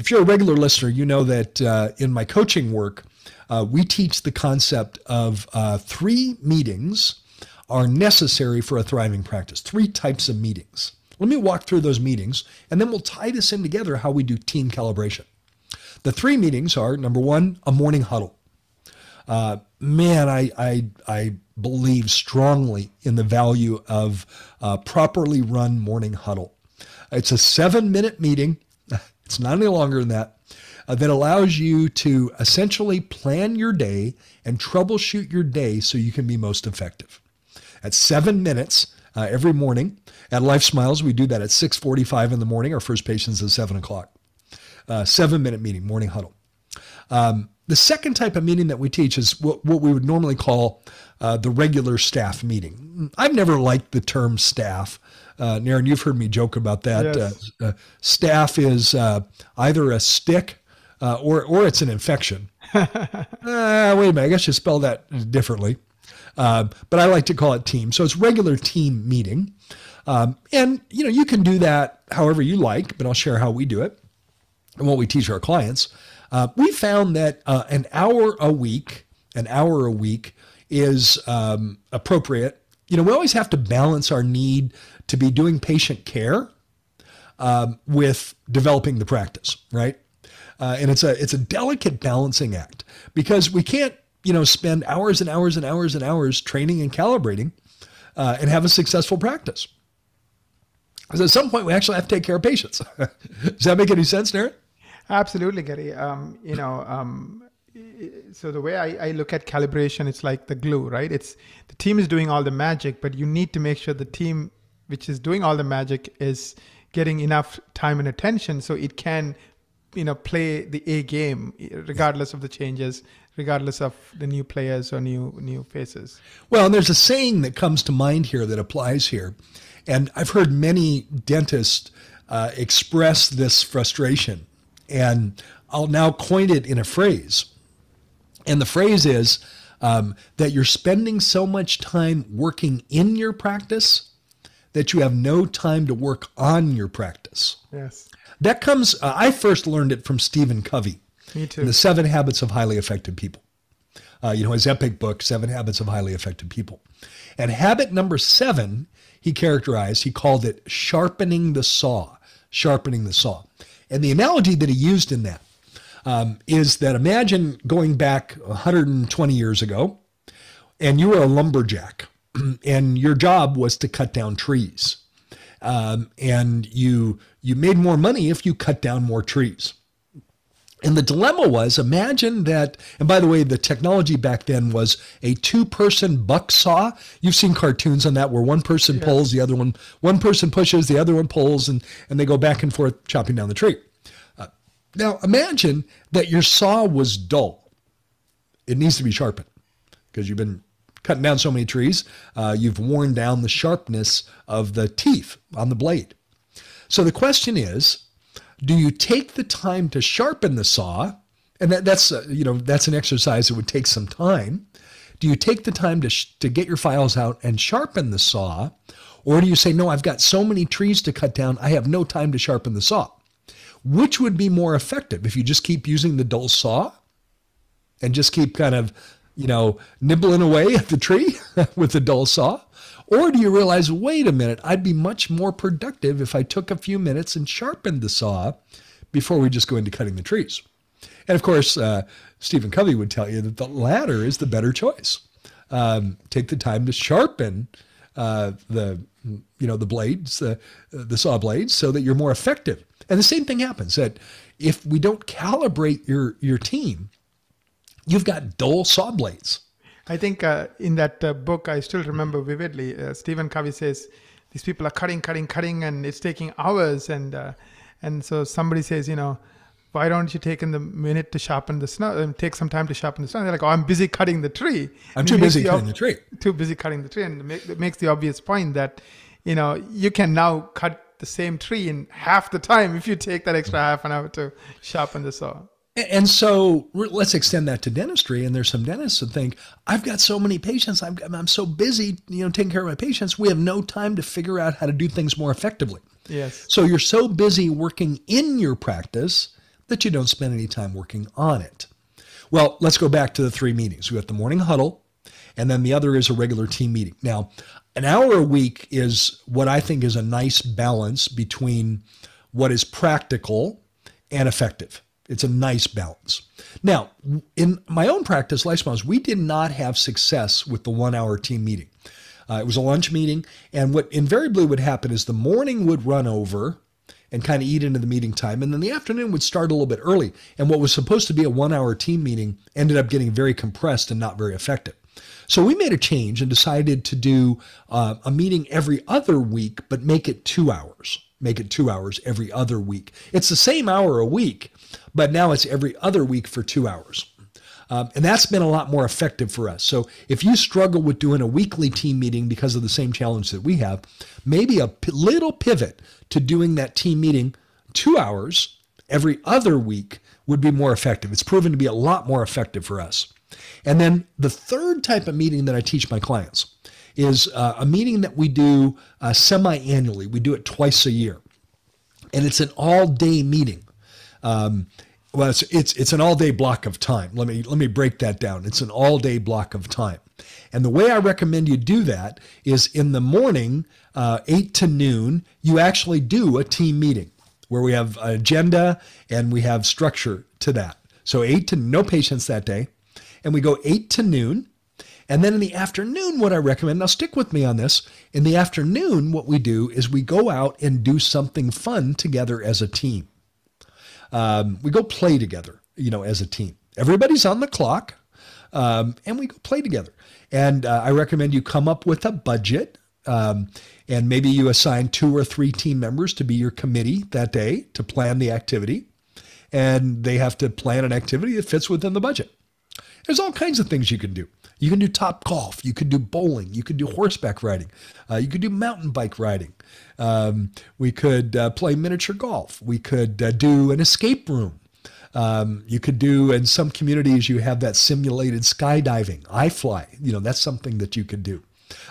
if you're a regular listener, you know that in my coaching work, we teach the concept of 3 meetings are necessary for a thriving practice. 3 types of meetings. Let me walk through those meetings, and then we'll tie this in together how we do team calibration. The 3 meetings are, number 1, a morning huddle. Man, I believe strongly in the value of properly run morning huddle. It's a 7-minute meeting. It's not any longer than that. That allows you to essentially plan your day and troubleshoot your day so you can be most effective. At 7 minutes every morning at Life Smiles, we do that at 6:45 in the morning. Our first patient's at 7 o'clock. 7-minute meeting, morning huddle. The second type of meeting that we teach is what we would normally call the regular staff meeting. I've never liked the term staff. Naren, you've heard me joke about that. Yes. Staff is either a stick or it's an infection. Wait a minute, I guess you spell that differently. But I like to call it team. So it's regular team meeting. And you can do that however you like, but I'll share how we do it and what we teach our clients. We found that an hour a week is appropriate. We always have to balance our need to be doing patient care with developing the practice, right? And it's a delicate balancing act because we can't, spend hours and hours and hours and hours training and calibrating and have a successful practice. Because at some point we actually have to take care of patients. Does that make any sense, Naren? Absolutely, Gary. So the way I look at calibration, it's like the glue, right? It's the team is doing all the magic, but you need to make sure the team which is doing all the magic is getting enough time and attention so it can, play the A game, regardless of the changes, regardless of the new players or new faces. Well, and there's a saying that comes to mind here that applies here. And I've heard many dentists express this frustration. And I'll now coin it in a phrase. And the phrase is that you're spending so much time working in your practice that you have no time to work on your practice. Yes. That comes, I first learned it from Stephen Covey. Me too. In the 7 Habits of Highly Effective People. His epic book, 7 Habits of Highly Effective People. And habit number 7, he called it sharpening the saw. Sharpening the saw. And the analogy that he used in that is that imagine going back 120 years ago, and you were a lumberjack, and your job was to cut down trees. And you made more money if you cut down more trees. And the dilemma was, imagine that, and by the way, the technology back then was a 2-person buck saw. You've seen cartoons on that where one person pulls, the other one person pushes, the other one pulls, and they go back and forth chopping down the tree. Now imagine that your saw was dull. It needs to be sharpened because you've been cutting down so many trees. You've worn down the sharpness of the teeth on the blade. So the question is, do you take the time to sharpen the saw? And that's an exercise that would take some time. Do you take the time to get your files out and sharpen the saw? Or do you say, no, I've got so many trees to cut down, I have no time to sharpen the saw? Which would be more effective if you just keep using the dull saw and just keep kind of, nibbling away at the tree with the dull saw? Or do you realize, wait a minute, I'd be much more productive if I took a few minutes and sharpened the saw before we just go into cutting the trees? And of course, Stephen Covey would tell you that the latter is the better choice. Take the time to sharpen the blades, the saw blades, so that you're more effective. And the same thing happens, that if we don't calibrate your team, you've got dull saw blades. I think in that book, I still remember vividly, Stephen Covey says, these people are cutting, and it's taking hours. And so somebody says, why don't you take in the minute to sharpen the snow, take some time to sharpen the snow? They're like, oh, I'm busy cutting the tree. I'm too busy cutting the tree. Too busy cutting the tree. And it makes the obvious point that, you can now cut the same tree in half the time if you take that extra half an hour to sharpen the saw. And so let's extend that to dentistry. And there's some dentists that think, I've got so many patients. I'm so busy, taking care of my patients. We have no time to figure out how to do things more effectively. Yes. So you're so busy working in your practice that you don't spend any time working on it. Well, let's go back to the 3 meetings. We got the morning huddle, and then the other is a regular team meeting. Now, an hour a week is what I think is a nice balance between what is practical and effective. It's a nice balance. Now, in my own practice, Lifesmiles, we did not have success with the 1 hour team meeting. It was a lunch meeting, and what invariably would happen is the morning would run over and kind of eat into the meeting time, and then the afternoon would start a little bit early. And what was supposed to be a 1 hour team meeting ended up getting very compressed and not very effective. So we made a change and decided to do a meeting every other week, but make it 2 hours. Make it 2 hours every other week. It's the same hour a week, but now it's every other week for 2 hours. And that's been a lot more effective for us. So if you struggle with doing a weekly team meeting because of the same challenge that we have, maybe a little pivot to doing that team meeting 2 hours every other week would be more effective. It's proven to be a lot more effective for us. And then the third type of meeting that I teach my clients is a meeting that we do semi-annually. We do it twice a year. And it's an all-day meeting. Well, it's an all-day block of time. Let me break that down. It's an all-day block of time. And the way I recommend you do that is in the morning, 8 to noon, you actually do a team meeting where we have an agenda and we have structure to that. So 8 to no patients that day. And we go 8 to noon. And then in the afternoon, what I recommend, now stick with me on this, in the afternoon, what we do is we go out and do something fun together as a team. We go play together, as a team. Everybody's on the clock, and we go play together. And I recommend you come up with a budget, and maybe you assign 2 or 3 team members to be your committee that day to plan the activity. And they have to plan an activity that fits within the budget. There's all kinds of things you can do. You can do top golf. You could do bowling. You could do horseback riding. You could do mountain bike riding. We could play miniature golf. We could do an escape room. You could do, in some communities, you have that simulated skydiving, iFly. That's something that you could do.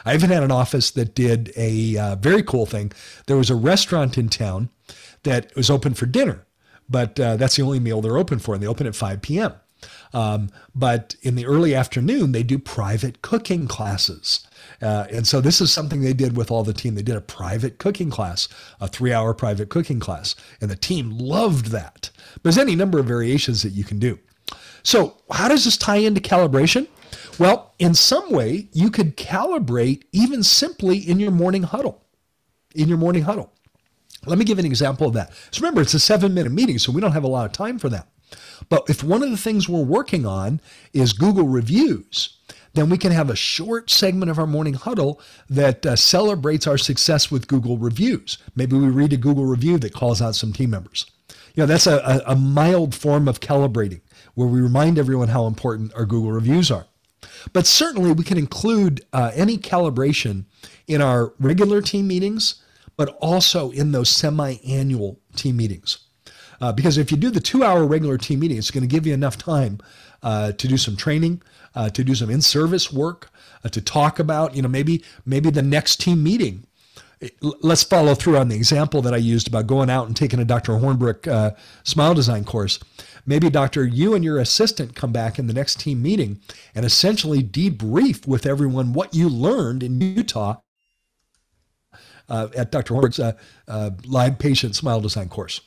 I even had an office that did a very cool thing. There was a restaurant in town that was open for dinner, but that's the only meal they're open for, and they open at 5 p.m. But in the early afternoon, they do private cooking classes. And so this is something they did with all the team. They did a private cooking class, a 3-hour private cooking class, and the team loved that. There's any number of variations that you can do. So how does this tie into calibration? Well, in some way, you could calibrate even simply in your morning huddle. Let me give an example of that. So remember, it's a 7-minute meeting, so we don't have a lot of time for that. But if one of the things we're working on is Google reviews, then we can have a short segment of our morning huddle that celebrates our success with Google reviews. Maybe we read a Google review that calls out some team members. That's a mild form of calibrating where we remind everyone how important our Google reviews are. But certainly we can include any calibration in our regular team meetings, but also in those semi-annual team meetings. Because if you do the 2-hour regular team meeting, it's going to give you enough time to do some training, to do some in-service work, to talk about, maybe the next team meeting. Let's follow through on the example that I used about going out and taking a Dr. Hornbrook smile design course. Maybe, Doctor, you and your assistant come back in the next team meeting and essentially debrief with everyone what you learned in Utah at Dr. Hornbrook's live patient smile design course.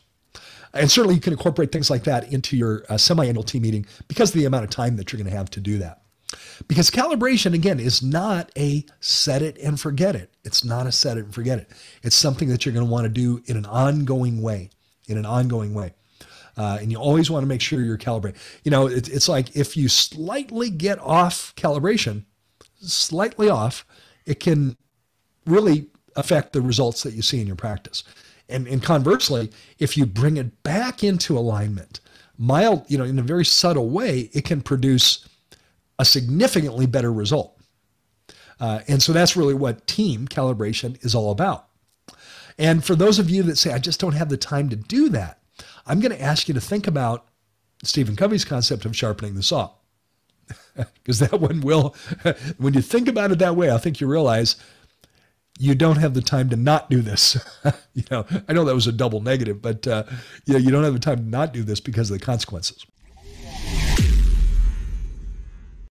And certainly you can incorporate things like that into your semi-annual team meeting because of the amount of time that you're going to have to do that. Because calibration, again, is not a set it and forget it. It's not a set it and forget it. It's something that you're going to want to do in an ongoing way, and you always want to make sure you're calibrating. It's like if you slightly get off calibration, it can really affect the results that you see in your practice. And conversely, if you bring it back into alignment, mild, in a very subtle way, it can produce a significantly better result. And so that's really what team calibration is all about. And for those of you that say, I just don't have the time to do that, I'm going to ask you to think about Stephen Covey's concept of sharpening the saw. Because that one will, when you think about it that way, I think you realize you don't have the time to not do this. I know that was a double negative, but you don't have the time to not do this because of the consequences.